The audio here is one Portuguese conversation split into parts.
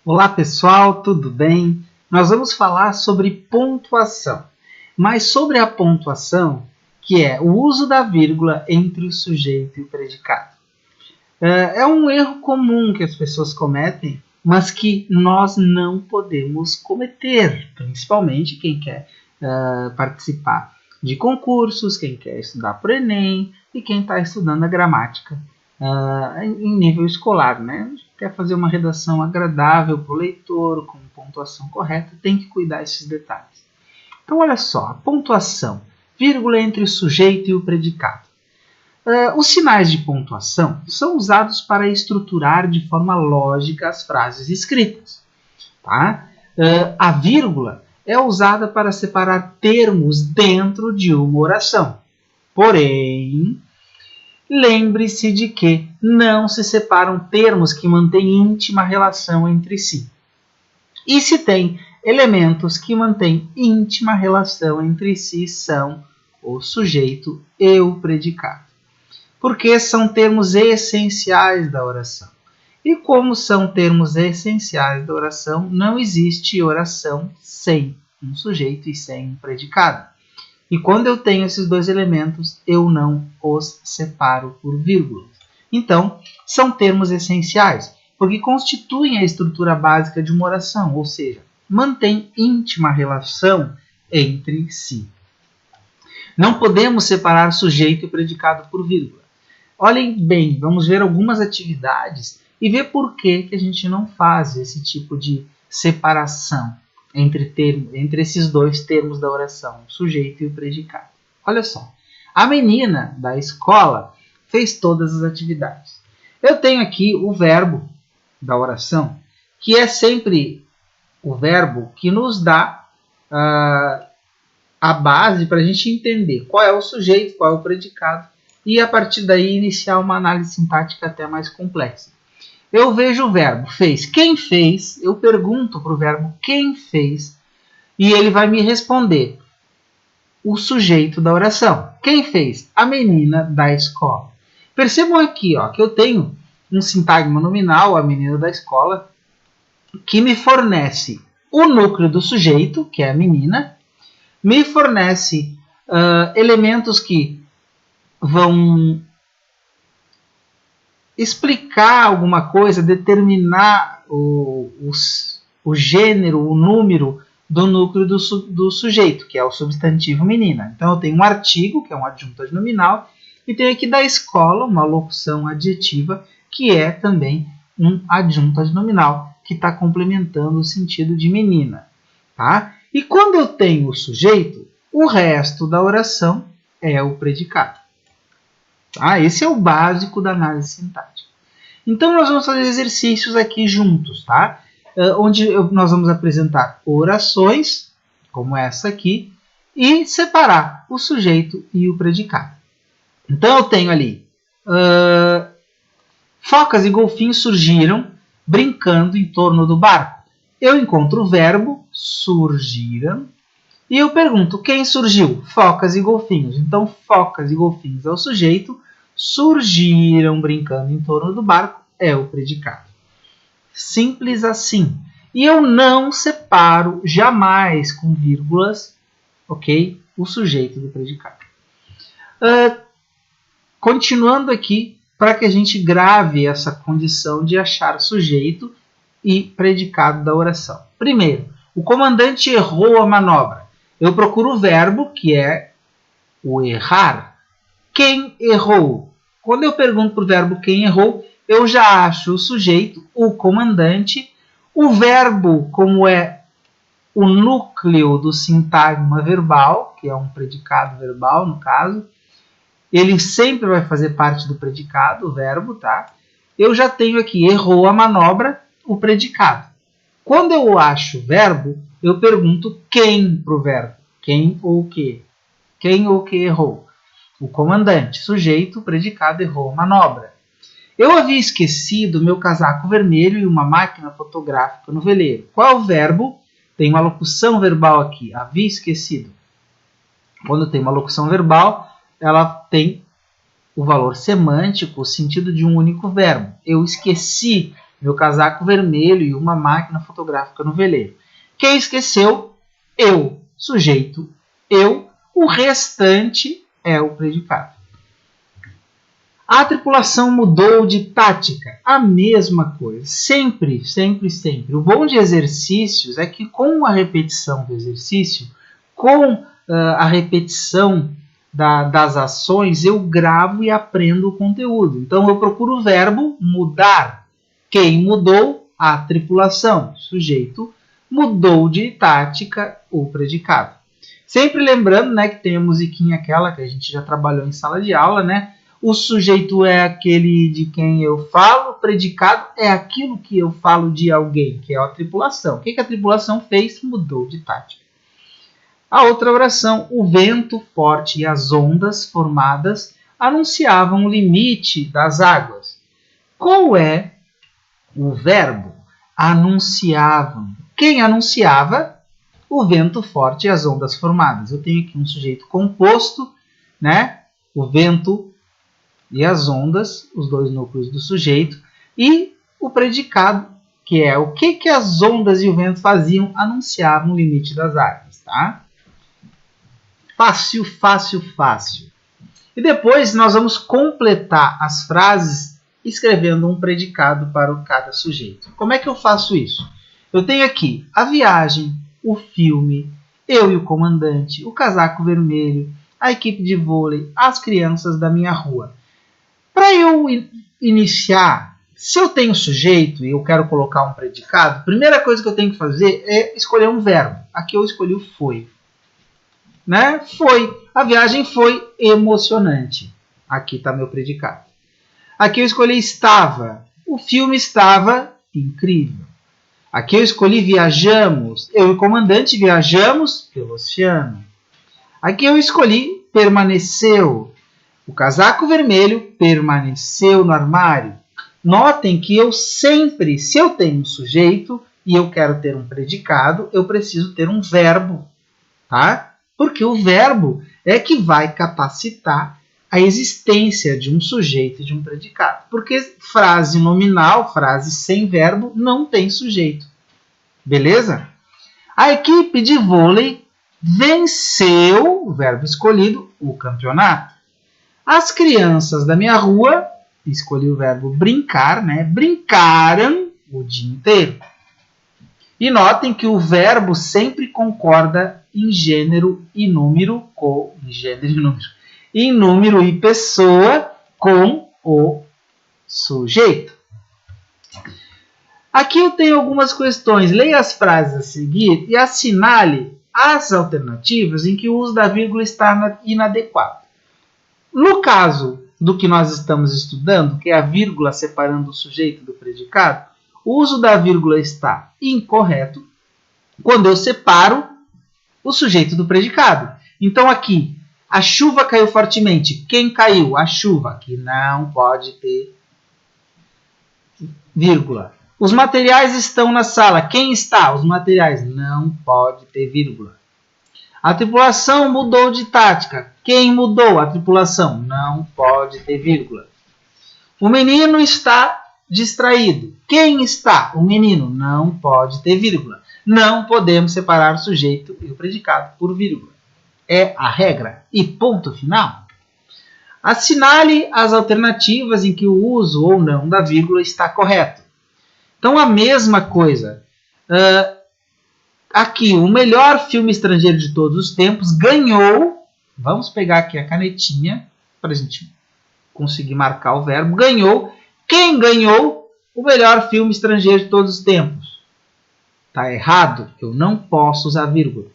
Olá pessoal, tudo bem? Nós vamos falar sobre pontuação, mas sobre a pontuação, que é o uso da vírgula entre o sujeito e o predicado. É um erro comum que as pessoas cometem, mas que nós não podemos cometer, principalmente quem quer participar de concursos, quem quer estudar para o Enem e quem está estudando a gramática em nível escolar, né? Quer fazer uma redação agradável para o leitor, com pontuação correta, tem que cuidar desses detalhes. Então, olha só, a pontuação, vírgula entre o sujeito e o predicado. Os sinais de pontuação são usados para estruturar de forma lógica as frases escritas. Tá? A vírgula é usada para separar termos dentro de uma oração. Porém, lembre-se de que não se separam termos que mantêm íntima relação entre si. E se tem elementos que mantêm íntima relação entre si são o sujeito e o predicado. Porque são termos essenciais da oração. E como são termos essenciais da oração, não existe oração sem um sujeito e sem um predicado. E quando eu tenho esses dois elementos, eu não os separo por vírgulas. Então, são termos essenciais, porque constituem a estrutura básica de uma oração, ou seja, mantém íntima relação entre si. Não podemos separar sujeito e predicado por vírgula. Olhem bem, vamos ver algumas atividades e ver por que a gente não faz esse tipo de separação entre esses dois termos da oração, o sujeito e o predicado. Olha só, a menina da escola fez todas as atividades. Eu tenho aqui o verbo da oração, que é sempre o verbo que nos dá a base para a gente entender qual é o sujeito, qual é o predicado, e a partir daí iniciar uma análise sintática até mais complexa. Eu vejo o verbo fez. Quem fez? Eu pergunto para o verbo quem fez e ele vai me responder o sujeito da oração. Quem fez? A menina da escola. Percebam aqui que eu tenho um sintagma nominal, a menina da escola, que me fornece o núcleo do sujeito, que é a menina, me fornece elementos que vão explicar alguma coisa, determinar o gênero, o número do núcleo do sujeito, que é o substantivo menina. Então eu tenho um artigo, que é um adjunto adnominal, e tenho aqui da escola uma locução adjetiva, que é também um adjunto adnominal, que está complementando o sentido de menina. Tá? E quando eu tenho o sujeito, o resto da oração é o predicado. Tá? Esse é o básico da análise sintática. Então, nós vamos fazer exercícios aqui juntos, tá? Onde nós vamos apresentar orações, como essa aqui, e separar o sujeito e o predicado. Então, eu tenho ali, focas e golfinhos surgiram brincando em torno do barco. Eu encontro o verbo surgiram e eu pergunto quem surgiu? Focas e golfinhos. Então, focas e golfinhos é o sujeito, surgiram brincando em torno do barco é o predicado. Simples assim. E eu não separo jamais com vírgulas, ok? O sujeito do predicado. Continuando aqui, para que a gente grave essa condição de achar sujeito e predicado da oração. Primeiro, o comandante errou a manobra. Eu procuro o verbo, que é o errar. Quem errou? Quando eu pergunto para o verbo quem errou, eu já acho o sujeito, o comandante. O verbo, como é o núcleo do sintagma verbal, que é um predicado verbal, no caso, ele sempre vai fazer parte do predicado, o verbo, tá? Eu já tenho aqui, errou a manobra, o predicado. Quando eu acho o verbo, eu pergunto quem para o verbo. Quem ou o que? Quem ou o que errou? O comandante, sujeito, predicado, errou a manobra. Eu havia esquecido meu casaco vermelho e uma máquina fotográfica no veleiro. Qual é o verbo? Tem uma locução verbal aqui, havia esquecido. Quando tem uma locução verbal, ela tem o valor semântico, o sentido de um único verbo. Eu esqueci meu casaco vermelho e uma máquina fotográfica no veleiro. Quem esqueceu? Eu. Sujeito, eu. O restante é o predicado. A tripulação mudou de tática. A mesma coisa. Sempre, sempre, sempre. O bom de exercícios é que com a repetição do exercício, com a repetição das ações, eu gravo e aprendo o conteúdo. Então eu procuro o verbo mudar. Quem mudou? A tripulação. Sujeito mudou de tática, o predicado. Sempre lembrando, né, que tem a musiquinha aquela que a gente já trabalhou em sala de aula, né? O sujeito é aquele de quem eu falo, o predicado é aquilo que eu falo de alguém, que é a tripulação. O que a tripulação fez? Mudou de tática. A outra oração, o vento forte e as ondas formadas anunciavam o limite das águas. Qual é o verbo? Anunciavam. Quem anunciava? O vento forte e as ondas formadas. Eu tenho aqui um sujeito composto, né? O vento e as ondas, os dois núcleos do sujeito, e o predicado, que é o que as ondas e o vento faziam, anunciavam o limite das águas, tá? Fácil, fácil, fácil. E depois nós vamos completar as frases escrevendo um predicado para cada sujeito. Como é que eu faço isso? Eu tenho aqui a viagem, o filme, eu e o comandante, o casaco vermelho, a equipe de vôlei, as crianças da minha rua. Para eu iniciar, se eu tenho sujeito e eu quero colocar um predicado, a primeira coisa que eu tenho que fazer é escolher um verbo. Aqui eu escolhi o foi. Né? Foi. A viagem foi emocionante. Aqui está meu predicado. Aqui eu escolhi estava. O filme estava incrível. Aqui eu escolhi viajamos. Eu e o comandante viajamos pelo oceano. Aqui eu escolhi permaneceu. O casaco vermelho permaneceu no armário. Notem que eu sempre, se eu tenho um sujeito e eu quero ter um predicado, eu preciso ter um verbo, tá? Porque o verbo é que vai capacitar a existência de um sujeito e de um predicado. Porque frase nominal, frase sem verbo, não tem sujeito. Beleza? A equipe de vôlei venceu, o verbo escolhido, o campeonato. As crianças da minha rua, escolhi o verbo brincar, né? Brincaram o dia inteiro. E notem que o verbo sempre concorda em gênero e número com em número e pessoa com o sujeito. Aqui eu tenho algumas questões. Leia as frases a seguir e assinale as alternativas em que o uso da vírgula está inadequado. No caso do que nós estamos estudando, que é a vírgula separando o sujeito do predicado, o uso da vírgula está incorreto quando eu separo o sujeito do predicado. Então aqui, a chuva caiu fortemente. Quem caiu? A chuva. Aqui não pode ter vírgula. Os materiais estão na sala. Quem está? Os materiais. Não pode ter vírgula. A tripulação mudou de tática. Quem mudou? A tripulação. Não pode ter vírgula. O menino está distraído. Quem está? O menino. Não pode ter vírgula. Não podemos separar o sujeito e o predicado por vírgula. É a regra. E ponto final. Assinale as alternativas em que o uso ou não da vírgula está correto. Então, a mesma coisa. Aqui, o melhor filme estrangeiro de todos os tempos ganhou. Vamos pegar aqui a canetinha para a gente conseguir marcar o verbo. Ganhou. Quem ganhou o melhor filme estrangeiro de todos os tempos? Está errado. Eu não posso usar vírgula.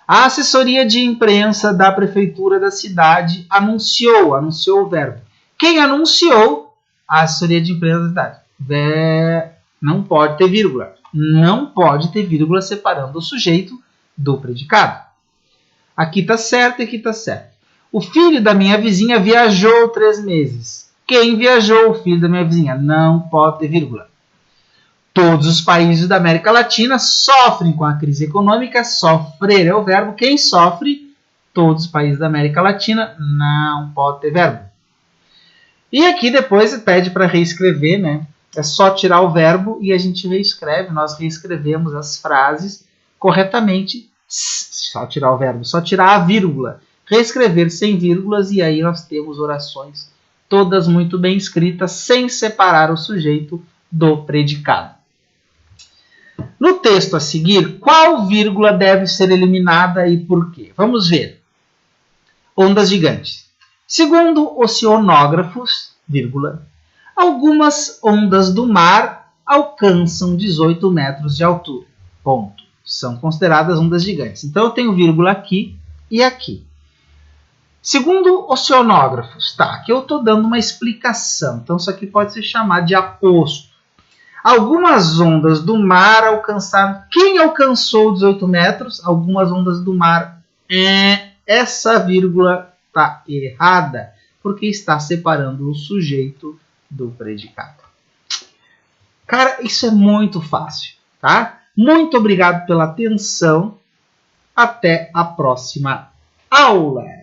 A assessoria de imprensa da prefeitura da cidade anunciou o verbo. Quem anunciou? A assessoria de imprensa da cidade. Não pode ter vírgula. Não pode ter vírgula separando o sujeito do predicado. Aqui está certo e aqui está certo. O filho da minha vizinha viajou 3 meses. Quem viajou? O filho da minha vizinha. Não pode ter vírgula. Todos os países da América Latina sofrem com a crise econômica. Sofrer é o verbo. Quem sofre? Todos os países da América Latina. Não pode ter verbo. E aqui depois pede para reescrever, né? É só tirar o verbo e a gente reescreve, nós reescrevemos as frases corretamente. Só tirar o verbo, só tirar a vírgula. Reescrever sem vírgulas e aí nós temos orações todas muito bem escritas, sem separar o sujeito do predicado. No texto a seguir, qual vírgula deve ser eliminada e por quê? Vamos ver. Ondas gigantes. Segundo oceanógrafos, vírgula, algumas ondas do mar alcançam 18 metros de altura. Ponto. São consideradas ondas gigantes. Então eu tenho vírgula aqui e aqui. Segundo oceanógrafos, tá, aqui eu estou dando uma explicação. Então isso aqui pode se chamar de aposto. Algumas ondas do mar alcançaram... Quem alcançou 18 metros? Algumas ondas do mar. Essa vírgula está errada, porque está separando o sujeito do predicado. Cara, isso é muito fácil, tá? Muito obrigado pela atenção. Até a próxima aula.